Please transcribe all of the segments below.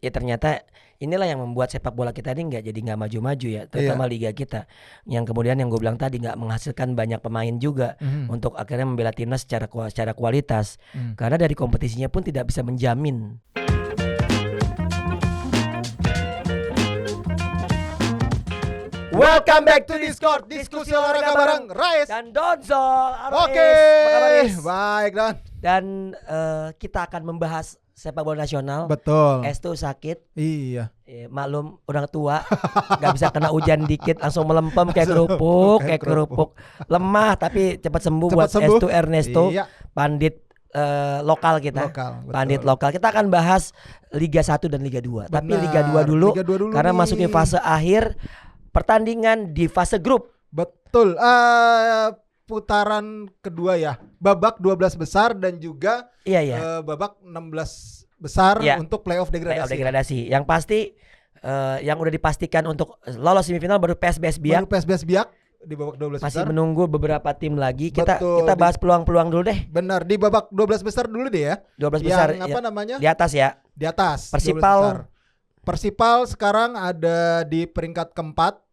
ya ternyata inilah yang membuat sepak bola kita ini nggak maju-maju ya, terutama liga kita. Yang kemudian yang gue bilang tadi nggak menghasilkan banyak pemain juga untuk akhirnya membela timnas secara kualitas. Karena dari kompetisinya pun tidak bisa menjamin. Welcome back to Discord, diskusi olahraga bareng Rais Dan Donzo. Oke, Apa kabar, Riz? baik Don. Dan kita akan membahas sepak bola nasional. Betul. Estu sakit. Iya. Maklum udah tua, nggak bisa kena hujan dikit langsung melempem kayak kerupuk, lemah tapi cepat sembuh buat Estu Ernesto, Iya. pandit lokal kita. Pandit lokal. Kita akan bahas Liga 1 dan Liga 2. Tapi Liga 2 dulu, karena nih. masuknya fase akhir pertandingan di fase grup. Betul. Putaran kedua ya. Babak 12 besar dan juga babak 16 besar untuk playoff degradasi. Yang pasti yang udah dipastikan untuk lolos semifinal baru PSBS Biak. Di babak 12 Masih besar. menunggu beberapa tim lagi. Kita bahas peluang-peluang dulu deh. Benar, di babak 12 besar dulu deh ya. 12 besar. Yang apa namanya? Di atas ya. Di atas. Persipal sekarang ada di peringkat keempat.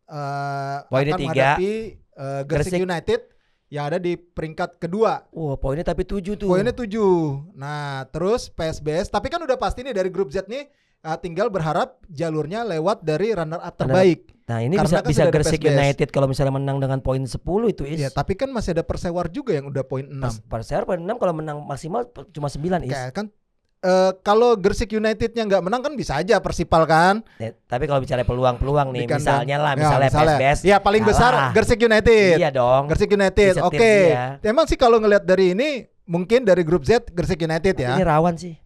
Poinnya 3. Menghadapi Gresik United yang ada di peringkat kedua. Poinnya tapi 7 tuh. Poinnya 7. Nah, terus PSBS, tapi kan udah pasti nih dari grup Z nih, tinggal berharap jalurnya lewat dari runner up terbaik. Nah, ini Karena bisa kan Gresik United kalau misalnya menang dengan poin 10 itu Ya, tapi kan masih ada Persewar juga yang udah poin 6. Persewar poin 6 kalau menang maksimal cuma 9 Kayak kan kalau Gresik Unitednya nggak menang kan bisa aja Persipal kan. Ya, tapi kalau bicara peluang nih, misalnya PSBS. Ya paling besar Gresik United. Iya dong. Gresik United. Oke. Emang sih kalau ngelihat dari ini mungkin dari grup Z Gresik United ya. Ini rawan sih.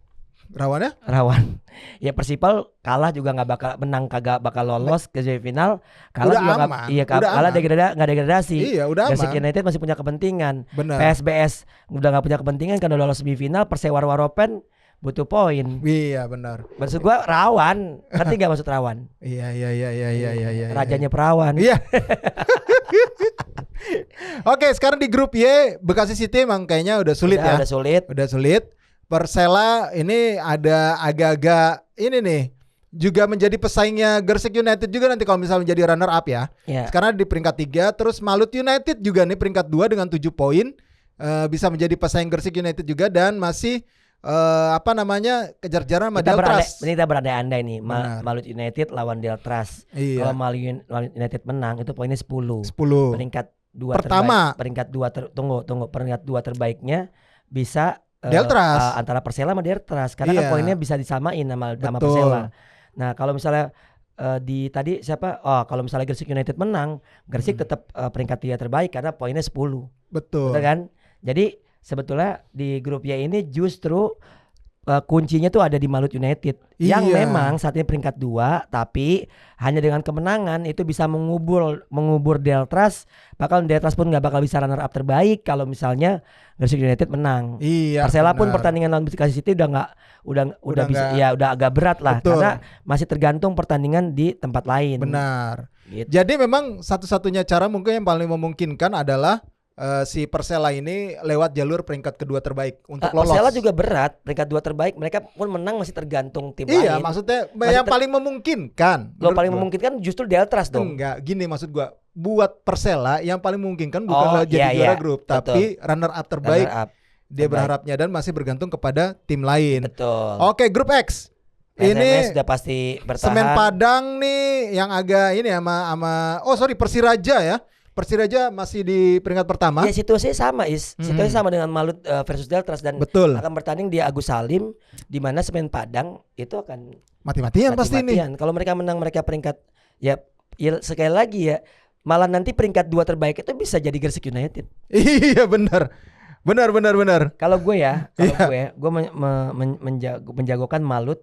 Rawannya? Rawan. Ya Persipal kalah juga nggak bakal menang, kagak bakal lolos ke semifinal. Kalah udah juga aman. Kalah nggak degradasi. Iya, udah Gresik aman. United masih punya kepentingan. Benar. PSBS udah nggak punya kepentingan karena lolos semifinal. Persewar Waropen butuh poin. Iya benar. Maksud gua rawan, ngerti gak maksud rawan? Iya. Rajanya perawan. Iya. Oke, sekarang di grup Y Bekasi City emang kayaknya udah sulit ya. Udah sulit. Persela ini ada agak-agak ini nih, juga menjadi pesaingnya Gresik United juga nanti kalau misalnya menjadi runner up ya. Sekarang di peringkat 3, terus Malut United juga nih peringkat 2 dengan 7 poin. Bisa menjadi pesaing Gresik United juga dan masih kejar-kejaran sama Deltras. Kita berandai-andai nih, Malut United lawan Deltras. Iya. Kalau Malut United menang itu poinnya 10. Peringkat 2 pertama. Peringkat 2 peringkat 2 terbaiknya bisa Deltras. antara Persela sama Deltras karena kan poinnya bisa disamain sama Persela. Nah, kalau misalnya tadi siapa? Kalau misalnya Gresik United menang, Gresik tetap peringkat 3 terbaik karena poinnya 10. Betul kan? Jadi sebetulnya di grup Y ini justru kuncinya tuh ada di Malut United yang memang saat ini peringkat 2, tapi hanya dengan kemenangan itu bisa mengubur Deltras. Bahkan Deltras pun nggak bakal bisa runner up terbaik kalau misalnya Gresik United menang. Persela pun pertandingan lawan Bekasi City udah agak berat lah. Betul. Karena masih tergantung pertandingan di tempat lain. Benar. Gitu. Jadi memang satu-satunya cara mungkin yang paling memungkinkan adalah si Persela ini lewat jalur peringkat kedua terbaik untuk lolos. Persela juga berat, peringkat 2 terbaik. Mereka pun menang masih tergantung tim lain. Iya, maksudnya yang paling memungkinkan. Memungkinkan justru Deltras dong. Enggak, gini maksud gua. Buat Persela yang paling memungkinkan bukanlah jadi juara grup, tapi runner up terbaik. Dia berharapnya dan masih bergantung kepada tim lain. Betul. Oke, grup X. Ini sudah pasti bertahan. Semen Padang nih yang agak ini Persiraja ya. Persiraja masih di peringkat pertama. Ya situasinya sama Situasinya sama dengan Malut versus Deltras dan akan bertanding di Agus Salim, di mana Semen Padang itu akan mati-matian pasti ini. Kalau mereka menang mereka peringkat ya sekali lagi ya malah nanti peringkat 2 terbaik itu bisa jadi Gresik United. Iya benar. Kalau gue gue menjagokan Malut,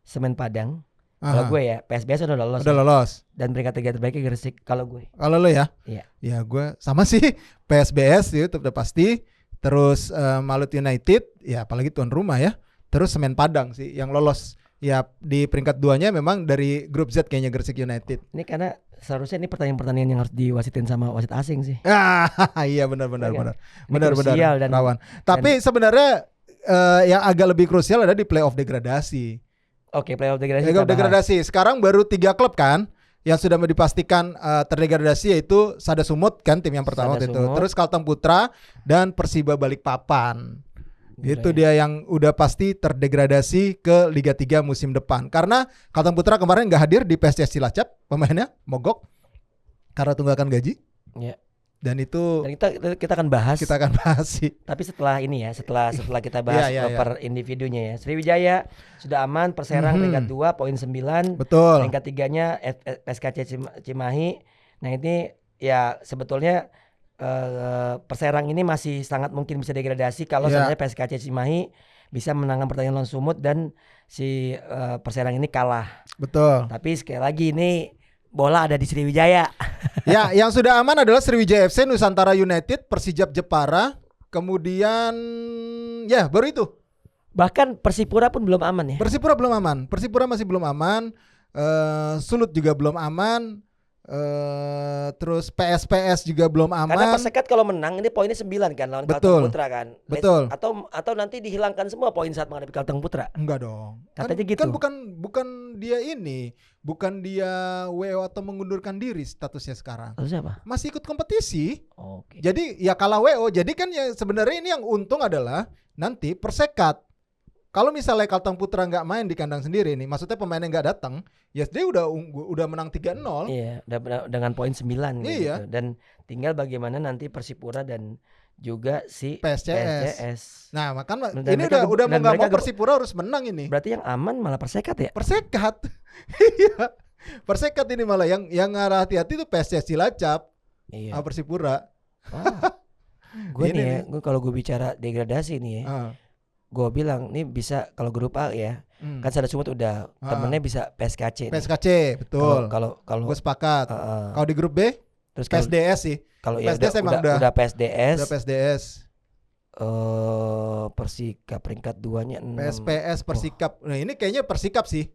Semen Padang. Kalau gue ya PSBS udah lolos. Dan peringkat 3 terbaiknya Gresik kalau gue. Kalau lo ya? Iya. Ya gue sama sih PSBS itu udah pasti. Terus Malut United ya apalagi tuan rumah ya. Terus Semen Padang sih yang lolos. Ya di peringkat 2-nya memang dari grup Z kayaknya Gresik United. Ini karena seharusnya ini pertandingan yang harus diwasitin sama wasit asing sih. Iya benar. Benar dan rawan. Tapi sebenarnya yang agak lebih krusial ada di playoff degradasi. Oke, playoff degradasi. Playoff degradasi. Sekarang baru 3 klub kan yang sudah dipastikan terdegradasi, yaitu Sada Sumut kan tim yang pertama itu. Terus Kalteng Putra dan Persiba Balikpapan. Itu dia yang udah pasti terdegradasi ke Liga 3 musim depan. Karena Kalteng Putra kemarin nggak hadir di PSSI Cilacap, pemainnya mogok karena tunggakan gaji. Ya. Dan itu kita akan bahas. Kita akan bahas sih. Tapi setelah ini ya, setelah kita bahas per individunya ya. Sriwijaya sudah aman, Perserang peringkat 2 poin 9. Betul. Peringkat 3-nya PSKC Cimahi. Nah, ini ya sebetulnya Perserang ini masih sangat mungkin bisa degradasi kalau sebenarnya PSKC Cimahi bisa menangkan pertandingan lawan Sumut dan si Perserang ini kalah. Betul. Tapi sekali lagi ini bola ada di Sriwijaya. Ya, yang sudah aman adalah Sriwijaya FC, Nusantara United, Persijap Jepara, kemudian ya baru itu. Bahkan Persipura pun belum aman ya. Persipura belum aman. Persipura masih belum aman. Sulut juga belum aman. Terus PSPS juga belum aman. Karena Persekat kalau menang ini poinnya 9 kan lawan Kalteng Putra kan. Betul. Atau nanti dihilangkan semua poin saat menghadapi Kalteng Putra. Enggak dong. Katanya gitu. Kan bukan dia ini, bukan dia WO atau mengundurkan diri statusnya sekarang. Terus apa? Masih ikut kompetisi. Oke. Jadi ya kalah WO. Jadi kan ya sebenarnya ini yang untung adalah nanti Persekat. Kalau misalnya Kalteng Putra nggak main di kandang sendiri nih, maksudnya pemainnya nggak datang, ya dia udah menang 3-0. Iya, dengan poin 9 iya. gitu. Dan tinggal bagaimana nanti Persipura dan juga si PSCS. Nah, makanya ini udah mau nggak mau Persipura harus menang ini. Berarti yang aman malah Persekat ya? Persekat. Iya. Persekat ini malah yang ngarah hati-hati tuh PSCS Cilacap. Iya. Persipura. Gue nih ya, kalau gue bicara degradasi nih ya. Gue bilang nih bisa kalau grup A ya kan Sada Sumut udah temennya bisa PSKC betul. Kalau gue sepakat. Kalau di grup B terus PSDS sih. Kalau ya PSDS udah PSDS. Udah PSDS. Persikap peringkat 2-nya 6. PSPS Persikap. Nah, ini kayaknya Persikap sih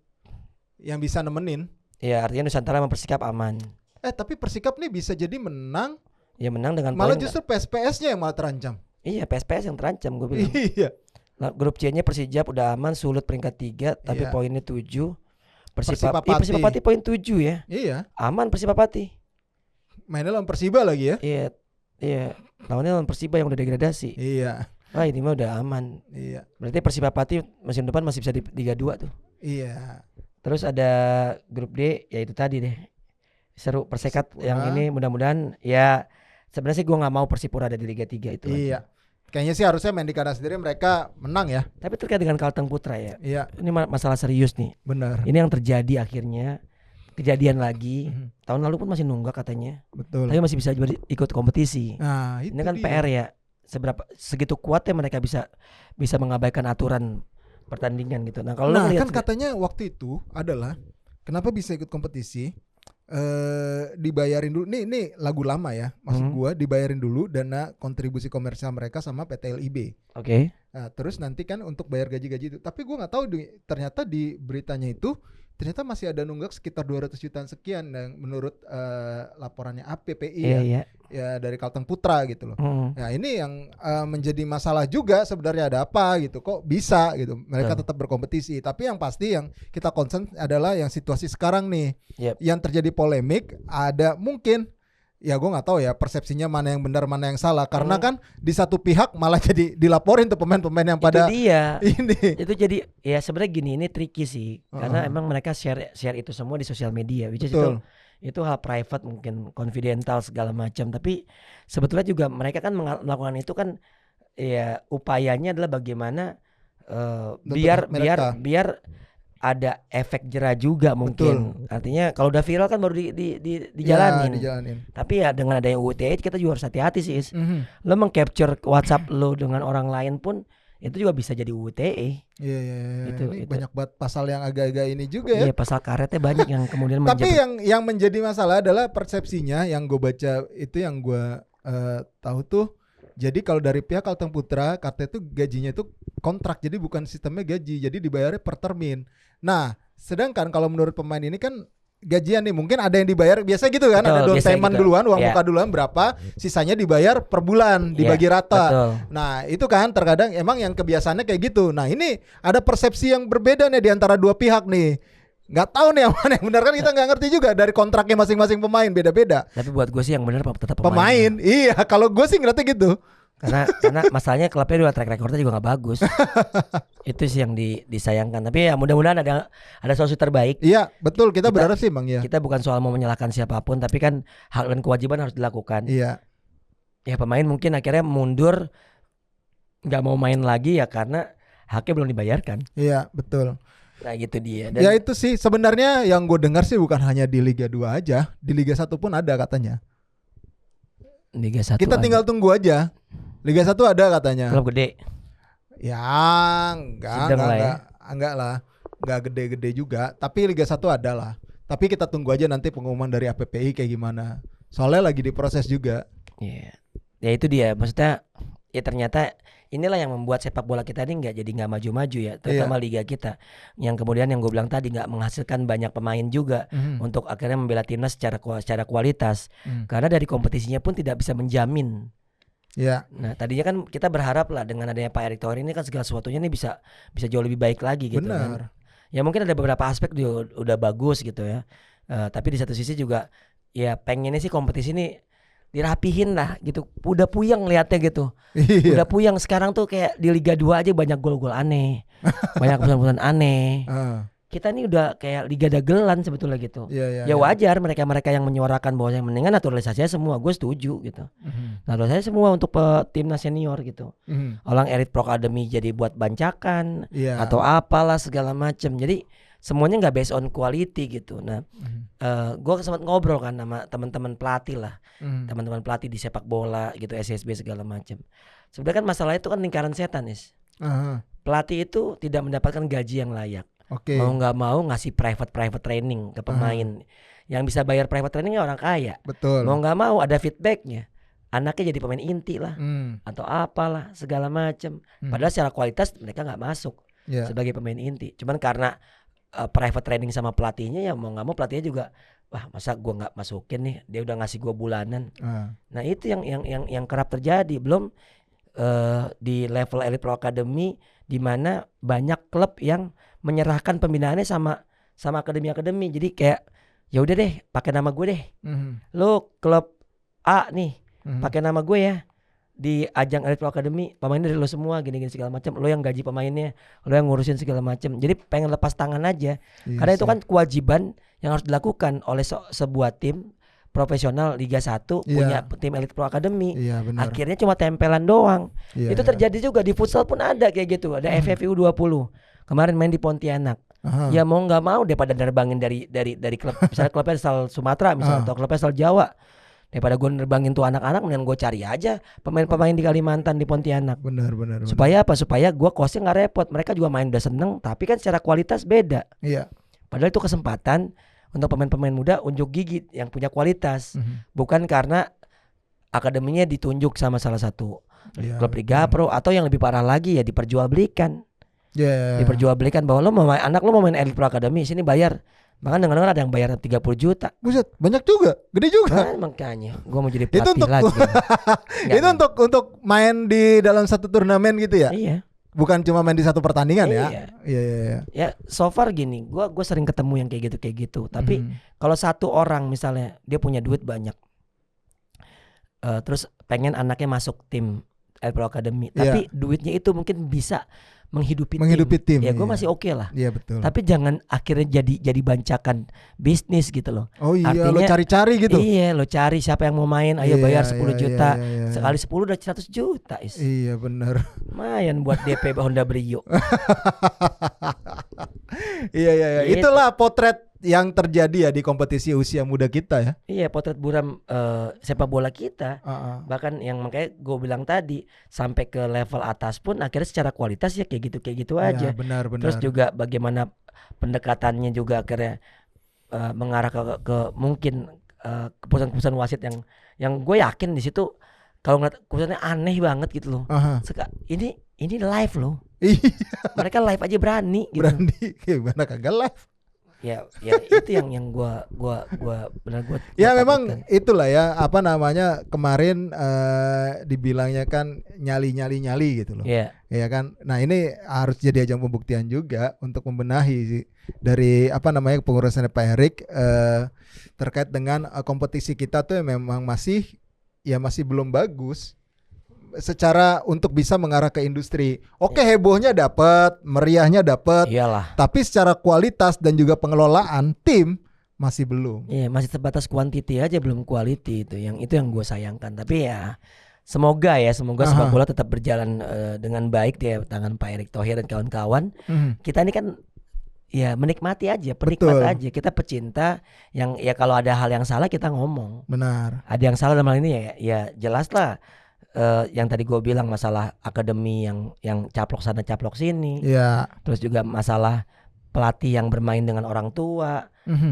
yang bisa nemenin. Ya, artinya Nusantara sama Persikap aman. Tapi Persikap nih bisa jadi menang. Ya menang dengan malah justru PSPS-nya yang malah terancam. Iya, PSPS yang terancam gue bilang. Iya. Nah, grup C-nya Persijap udah aman, Sulut peringkat 3 tapi poinnya 7. Persipapati poin 7 ya. Iya. Aman Persipapati. Mainnya lawan Persiba lagi ya. Iya. Lawannya lawan Persiba yang udah degradasi. Iya. Wah, ini mah udah aman. Iya. Berarti Persipapati musim depan masih bisa di Liga 2 tuh. Iya. Terus ada grup D, ya itu tadi deh. Seru Persekat yang ini mudah-mudahan ya sebenarnya sih gue nggak mau Persipura ada di Liga 3 itu. Iya. Kayaknya sih harusnya main di kandang sendiri mereka menang ya. Tapi terkait dengan Kalteng Putra ya. Iya. Ini masalah serius nih. Benar. Ini yang terjadi akhirnya. Kejadian lagi. Tahun lalu pun masih nunggak katanya. Betul. Tapi masih bisa ikut kompetisi. Nah, itu ini kan dia. PR ya. Segitu kuatnya mereka bisa mengabaikan aturan pertandingan gitu. Nah, kalau kan katanya waktu itu adalah kenapa bisa ikut kompetisi? Dibayarin dulu nih lagu lama ya, maksud gua dibayarin dulu dana kontribusi komersial mereka sama PT LIB. Oke. Nah, terus nanti kan untuk bayar gaji-gaji itu. Tapi gua nggak tahu ternyata di beritanya itu ternyata masih ada nunggak sekitar 200 jutaan sekian yang menurut laporannya APPI ya dari Kalteng Putra gitu loh. Nah, ini yang menjadi masalah juga sebenarnya, ada apa gitu, kok bisa gitu mereka tetap berkompetisi. Tapi yang pasti yang kita concern adalah yang situasi sekarang nih. Yang terjadi polemik ada mungkin ya gue nggak tahu ya persepsinya mana yang benar mana yang salah, karena kan di satu pihak malah jadi dilaporin tuh pemain-pemain yang pada itu dia. Ini itu jadi ya sebenarnya gini, ini tricky sih karena emang mereka share itu semua di sosial media, which is itu hal private, mungkin confidential segala macam, tapi sebetulnya juga mereka kan melakukan itu kan ya upayanya adalah bagaimana biar ada efek jera juga mungkin. Artinya kalau udah viral kan baru dijalanin. Tapi ya dengan adanya UU ITE kita juga harus hati-hati sih. Lo meng-capture WhatsApp lo dengan orang lain pun itu juga bisa jadi UU ITE. Iya. Itu banyak banget pasal yang agak-agak ini juga ya. Iya, pasal karetnya banyak yang kemudian tapi yang menjadi masalah adalah persepsinya yang gue baca itu, yang gue tahu tuh. Jadi kalau dari pihak Kalteng Putra, katanya itu gajinya itu kontrak, jadi bukan sistemnya gaji, jadi dibayarnya per termin. Nah, sedangkan kalau menurut pemain ini kan gajian nih, mungkin ada yang dibayar biasa gitu kan, betul, ada down payment gitu. Duluan, uang muka duluan berapa, sisanya dibayar per bulan, dibagi rata. Betul. Nah itu kan terkadang emang yang kebiasaannya kayak gitu. Nah ini ada persepsi yang berbeda nih di antara dua pihak nih. Nggak tahu nih yang mana yang benar, kan kita nggak ngerti juga dari kontraknya masing-masing pemain beda-beda. Tapi buat gue sih yang benar tetap pemain. Iya, kalau gue sih ngeliatnya gitu. Karena masalahnya klubnya juga track recordnya juga nggak bagus. Itu sih yang disayangkan. Tapi ya mudah-mudahan ada solusi terbaik. Iya betul, kita berharap sih Bang ya. Kita bukan soal mau menyalahkan siapapun, tapi kan hak dan kewajiban harus dilakukan. Iya. Ya pemain mungkin akhirnya mundur, nggak mau main lagi ya karena haknya belum dibayarkan. Iya betul. Nah gitu dia. Dan ya itu sih sebenarnya yang gue dengar sih bukan hanya di Liga 2 aja, di Liga 1 pun ada katanya. Liga 1 kita tinggal tunggu aja. Liga 1 ada katanya. Klub gede. Ya enggak lah. Enggak gede-gede juga, tapi Liga 1 ada lah. Tapi kita tunggu aja nanti pengumuman dari APPI kayak gimana. Soalnya lagi diproses juga. Iya. Ya itu dia, maksudnya ya ternyata inilah yang membuat sepak bola kita ini nggak maju-maju ya, terutama liga kita. Yang kemudian yang gue bilang tadi nggak menghasilkan banyak pemain juga untuk akhirnya membela timnas secara kualitas. Karena dari kompetisinya pun tidak bisa menjamin. Ya. Nah tadinya kan kita berharap lah dengan adanya Pak Erick Thohir ini kan segala sesuatunya ini bisa jauh lebih baik lagi gitu. Benar. Kan. Ya mungkin ada beberapa aspek dia udah bagus gitu ya. Tapi di satu sisi juga ya pengennya sih kompetisi ini dirapihin lah gitu. Udah puyeng liatnya gitu. Udah puyeng sekarang tuh kayak di Liga 2 aja banyak gol-gol aneh. Banyak keputusan aneh. Kita ini udah kayak liga dagelan sebetulnya gitu. Ya wajar mereka yang menyuarakan bahwa yang mendingan naturalisasinya semua, gue setuju gitu. Naturalisasi semua untuk timnas senior gitu. Orang Elite Pro Academy jadi buat bancakan atau apalah segala macam. Jadi semuanya nggak based on quality gitu. Nah, gue sempat ngobrol kan sama teman-teman pelatih lah, teman-teman pelatih di sepak bola gitu, SSB segala macam. Sebenarnya kan masalah itu kan lingkaran setan, Is. Pelatih itu tidak mendapatkan gaji yang layak. Mau nggak mau ngasih private training ke pemain. Yang bisa bayar private training orang kaya. Betul. Mau nggak mau ada feedbacknya. Anaknya jadi pemain inti lah, atau apalah segala macam. Padahal secara kualitas mereka nggak masuk sebagai pemain inti. Cuman karena private training sama pelatihnya, ya mau nggak mau pelatihnya juga, wah masa gue nggak masukin nih, dia udah ngasih gue bulanan. Nah itu yang kerap terjadi. Belum di level Elite Pro Academy, di mana banyak klub yang menyerahkan pembinaannya sama akademi. Jadi kayak ya udah deh, pakai nama gue deh. Lo klub A nih, pakai nama gue ya di ajang Elite Pro Academy, pemainnya dari lo semua, gini segala macam. Lo yang gaji pemainnya, lo yang ngurusin segala macam. Jadi pengen lepas tangan aja. Karena itu kan kewajiban yang harus dilakukan oleh sebuah tim profesional Liga 1 punya tim Elite Pro Academy. Akhirnya cuma tempelan doang. Itu terjadi juga di futsal pun ada kayak gitu. Ada FFU 20 kemarin main di Pontianak. Ya mau nggak mau daripada nerbangin dari klub, misalnya klubnya asal Sumatera misalnya, atau klubnya asal Jawa, daripada gue nerbangin tuh anak-anak, mendingan gue cari aja pemain-pemain di Kalimantan, di Pontianak. Benar. Supaya apa? Supaya gue kosnya nggak repot. Mereka juga main udah seneng, tapi kan secara kualitas beda. Padahal itu kesempatan untuk pemain-pemain muda unjuk gigi yang punya kualitas, bukan karena akademinya ditunjuk sama salah satu klub Liga Pro, atau yang lebih parah lagi ya diperjualbelikan. Diperjualbelikan bahwa anak lo mau main Elite Pro Academy, sini bayar. Bahkan dengar-dengar ada yang bayar 30 juta. Buset, banyak juga, gede juga. Kan makanya gue mau jadi pelatih lagi. Itu untuk main di dalam satu turnamen gitu ya? Iya. Bukan cuma main di satu pertandingan ya? Iya. Ya so far gini, gue sering ketemu yang kayak gitu. Tapi kalau satu orang misalnya dia punya duit banyak, terus pengen anaknya masuk tim Elite Pro Academy, tapi duitnya itu mungkin bisa menghidupi tim. Ya gue masih oke lah. Iya betul. Tapi jangan akhirnya jadi bancakan bisnis gitu loh. Oh iya, artinya, lo cari-cari gitu. Iya, lo cari siapa yang mau main, ayo bayar 10 juta. Sekali 10 udah 100 juta, Is. Iya benar. Lumayan buat DP Honda Brio. Iya. Gitu. Itulah potret yang terjadi ya di kompetisi usia muda kita ya. Iya, potret buram sepak bola kita. Bahkan yang makanya gue bilang tadi, sampai ke level atas pun akhirnya secara kualitas ya kayak gitu aja. Benar. Terus juga bagaimana pendekatannya juga akhirnya mengarah ke mungkin keputusan-keputusan wasit yang gue yakin di situ kalau ngeliat keputusannya aneh banget gitu loh. Ini live loh. Mereka live aja berani gitu. Berani, gimana kagak live? Ya itu yang gua benar gua ya takutkan. Memang itulah ya apa namanya kemarin dibilangnya kan nyali gitu loh. Iya. Ya kan. Nah, ini harus jadi ajang pembuktian juga untuk membenahi sih dari apa namanya pengurusannya Pak Erik terkait dengan kompetisi kita tuh memang masih belum bagus secara untuk bisa mengarah ke industri. Oke, hebohnya dapat, meriahnya dapat. Iyalah. Tapi secara kualitas dan juga pengelolaan tim masih belum. Iya, masih terbatas quantity aja, belum quality itu. Itu yang gue sayangkan. Tapi ya semoga sepak bola tetap berjalan dengan baik di tangan Pak Erick Thohir dan kawan-kawan. Kita ini kan ya menikmati aja, penikmat aja. Kita pecinta yang ya kalau ada hal yang salah kita ngomong. Benar. Ada yang salah dalam hal ini ya jelas lah. Yang tadi gue bilang masalah akademi yang caplok sana caplok sini. Iya. Terus juga masalah pelatih yang bermain dengan orang tua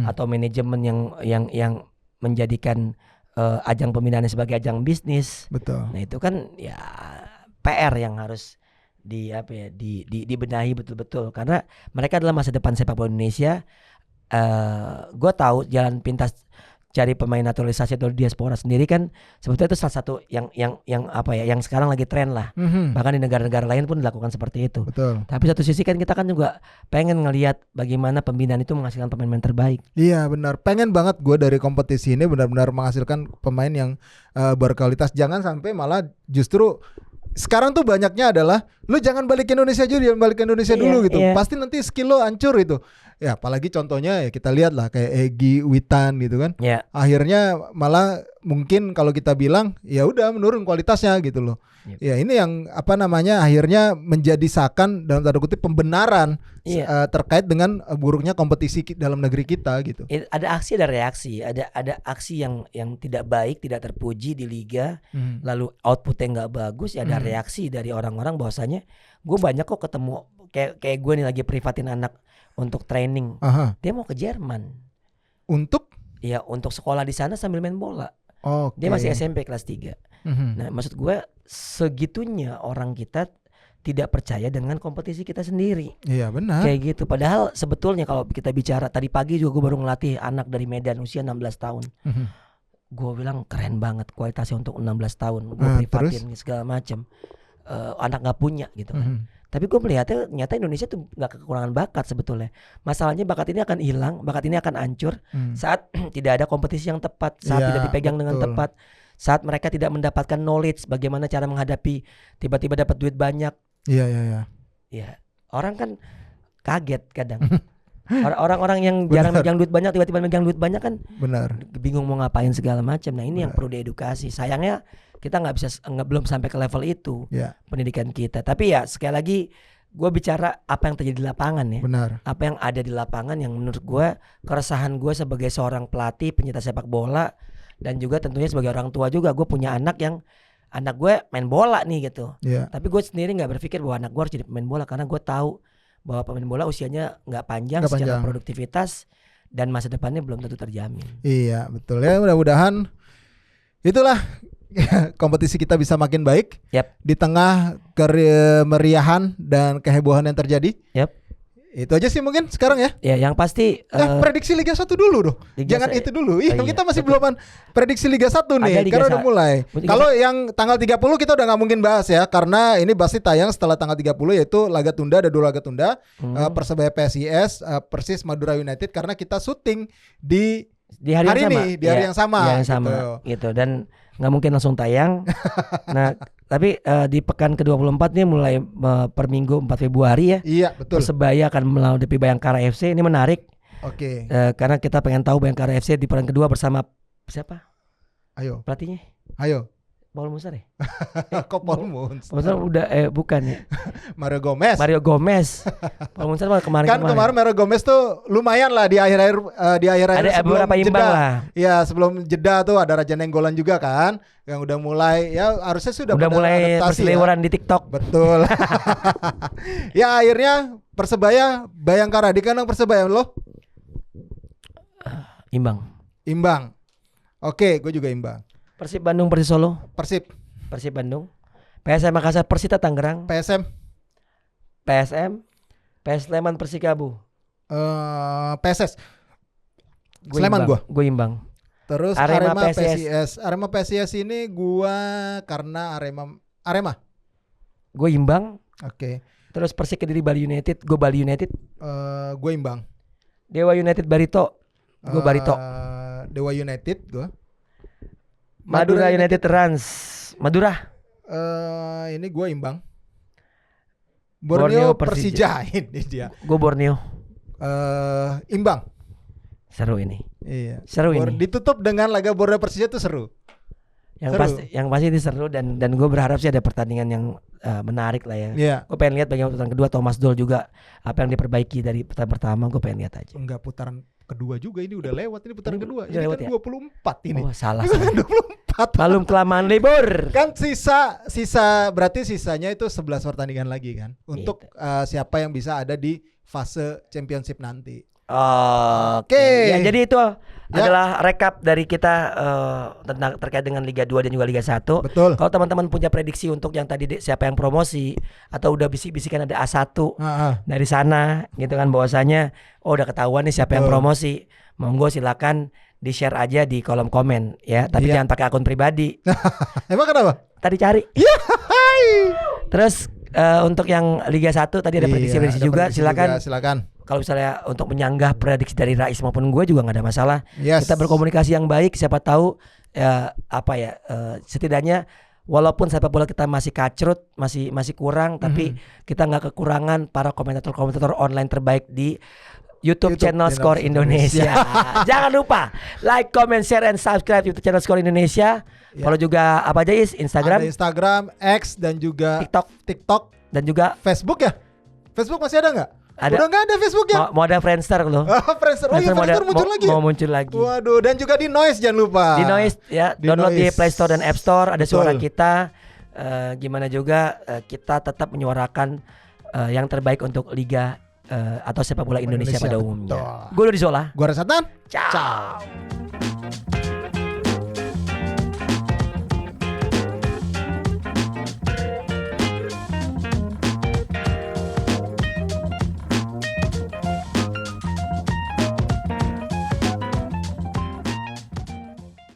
atau manajemen yang menjadikan ajang pembinaannya sebagai ajang bisnis. Betul. Nah, itu kan ya PR yang harus dibenahi betul-betul karena mereka adalah masa depan sepak bola Indonesia. Gue tahu jalan pintas cari pemain naturalisasi atau diaspora sendiri kan sebetulnya itu salah satu yang sekarang lagi tren lah. Bahkan di negara-negara lain pun dilakukan seperti itu. Betul. Tapi satu sisi kan kita kan juga pengen ngelihat bagaimana pembinaan itu menghasilkan pemain-pemain terbaik. Iya benar. Pengen banget gue dari kompetisi ini benar-benar menghasilkan pemain yang berkualitas. Jangan sampai malah justru sekarang tuh banyaknya adalah lu jangan balik ke Indonesia aja, jangan balik ke Indonesia dulu gitu. Pasti nanti skill lo hancur itu. Ya apalagi contohnya ya kita lihat lah kayak Egy, Witan gitu kan. Akhirnya malah mungkin kalau kita bilang ya udah menurun kualitasnya gitu loh. Ya ini yang apa namanya akhirnya menjadi sakan dalam tanda kutip pembenaran terkait dengan buruknya kompetisi dalam negeri kita gitu. Ada aksi, ada reaksi, ada aksi yang tidak baik, tidak terpuji di liga, lalu outputnya nggak bagus, ya ada reaksi dari orang-orang bahwasanya gue banyak kok ketemu kayak gue nih lagi privatin anak untuk training. Dia mau ke Jerman untuk sekolah di sana sambil main bola. Okay. Dia masih SMP kelas 3. Nah, maksud gue segitunya orang kita tidak percaya dengan kompetisi kita sendiri. Iya benar. Kayak gitu. Padahal sebetulnya kalau kita bicara tadi pagi juga gue baru ngelatih anak dari Medan usia 16 tahun. Gue bilang keren banget kualitasnya untuk 16 tahun. Gue privatin segala macam. Anak nggak punya gitu kan. Tapi gue melihatnya nyata Indonesia tuh nggak kekurangan bakat sebetulnya. Masalahnya bakat ini akan hilang, bakat ini akan hancur saat tidak ada kompetisi yang tepat, saat tidak dipegang dengan tepat, saat mereka tidak mendapatkan knowledge bagaimana cara menghadapi tiba-tiba dapat duit banyak. Iya. Ya, orang kan kaget kadang. Orang-orang yang jarang megang duit banyak tiba-tiba megang duit banyak kan bingung mau ngapain segala macam. Nah ini yang perlu diedukasi. Sayangnya kita belum sampai ke level itu pendidikan kita. Tapi ya sekali lagi gue bicara apa yang terjadi di lapangan ya. Apa yang ada di lapangan yang menurut gue keresahan gue sebagai seorang pelatih pencinta sepak bola dan juga tentunya sebagai orang tua juga. Gue punya anak gue main bola nih gitu. Tapi gue sendiri nggak berpikir bahwa anak gue harus jadi pemain bola karena gue tahu bahwa pemain bola usianya nggak panjang secara produktivitas dan masa depannya belum tentu terjamin. Iya betul ya, mudah-mudahan itulah kompetisi kita bisa makin baik di tengah kemeriahan dan kehebohan yang terjadi. Itu aja sih mungkin sekarang ya. Ya yang pasti prediksi Liga 1 dulu dong. Jangan itu dulu. Kita masih belum prediksi Liga 1 nih karena udah mulai. Kalau yang tanggal 30 kita udah nggak mungkin bahas ya karena ini pasti tayang setelah tanggal 30 yaitu laga tunda, ada 2 laga tunda. Persebaya PSIS, Persis Madura United karena kita syuting di hari ini di hari yang sama gitu. Dan nggak mungkin langsung tayang. Nah tapi di pekan ke-24 nih mulai per minggu 4 Februari ya. Iya betul. Persebaya akan menghadapi Bayangkara FC. Ini menarik. Oke. Karena kita pengen tahu Bayangkara FC di pekan kedua bersama siapa? Ayo. Pelatihnya? Ayo. Paul Munsar ya? Kok Paul Munsar? Munsar udah bukan ya. Mario Gomez. Paul Munsar kemarin. Kan kemarin Mario Gomez tuh lumayan lah di akhir-akhir ada beberapa imbang lah. Iya, sebelum jeda tuh ada Raja Nenggolan juga kan yang udah mulai ya harusnya sudah mulai berseliweran di TikTok. Betul. Ya akhirnya Persebaya Bayangkara di kandang Persebaya lo. Imbang. Oke, gue juga imbang. Persib Bandung, Persis Solo. Persib Bandung. PSM Makassar, Persita Tangerang. PSM. PS Sleman, Persikabo. PSS. Sleman gua. Gue imbang. Terus Arema PSIS. Arema PSIS ini gua karena Arema. Gue imbang. Oke. Terus Persik Kediri Bali United. Gue Bali United. Gue imbang. Dewa United Barito. Gue Barito. Dewa United gue. Madura United Rans. Madura. Ini gue imbang. Borneo Persija ini dia. Gue Borneo. Imbang. Seru ini. Iya. Seru ini. Ditutup dengan laga Borneo Persija itu seru. Yang pasti ini seru dan gue berharap sih ada pertandingan yang menarik lah ya. Yeah. Gue pengen lihat bagaimana putaran kedua Thomas Doll juga apa yang diperbaiki dari putaran pertama, gue pengen lihat aja. Enggak, putaran kedua juga ini udah lewat, ini putaran kedua. Ini kan ya? 24 ini. Oh, salah. 24. Malum kelamaan libur. Kan berarti sisanya itu 11 pertandingan lagi kan untuk siapa yang bisa ada di fase championship nanti. Oke. Ya, jadi itu adalah rekap dari kita tentang terkait dengan Liga 2 dan juga Liga 1. Betul. Kalau teman-teman punya prediksi untuk yang tadi siapa yang promosi atau udah bisik-bisikan ada A1 dari sana gitu kan bahwasanya udah ketahuan nih siapa yang promosi. Monggo silakan di-share aja di kolom komen ya, tapi jangan pakai akun pribadi. Emang kenapa? Tadi cari. Terus untuk yang Liga 1 tadi ada prediksi juga, silakan. Kalau misalnya untuk menyanggah prediksi dari Rais maupun gue juga nggak ada masalah. Yes. Kita berkomunikasi yang baik. Siapa tahu setidaknya walaupun sepak bola kita masih kacrut, masih kurang, tapi kita nggak kekurangan para komentator online terbaik di YouTube channel Skor Indonesia. Jangan lupa like, comment, share, and subscribe YouTube channel Skor Indonesia. Follow juga apa aja Instagram, ada Instagram, X dan juga TikTok dan juga Facebook ya. Facebook masih ada nggak? Ada. Udah nggak ada Facebook ya? Mau ada Friendster loh. Friendster. Friendster muncul lagi. Mau muncul lagi. Waduh, dan juga di Noise jangan lupa. Di Noise ya, download di Play Store dan App Store. Ada suara kita. Gimana juga kita tetap menyuarakan yang terbaik untuk liga atau sepak bola Indonesia pada umumnya. Gue Dodi Zola. Gue Rasatan. Ciao.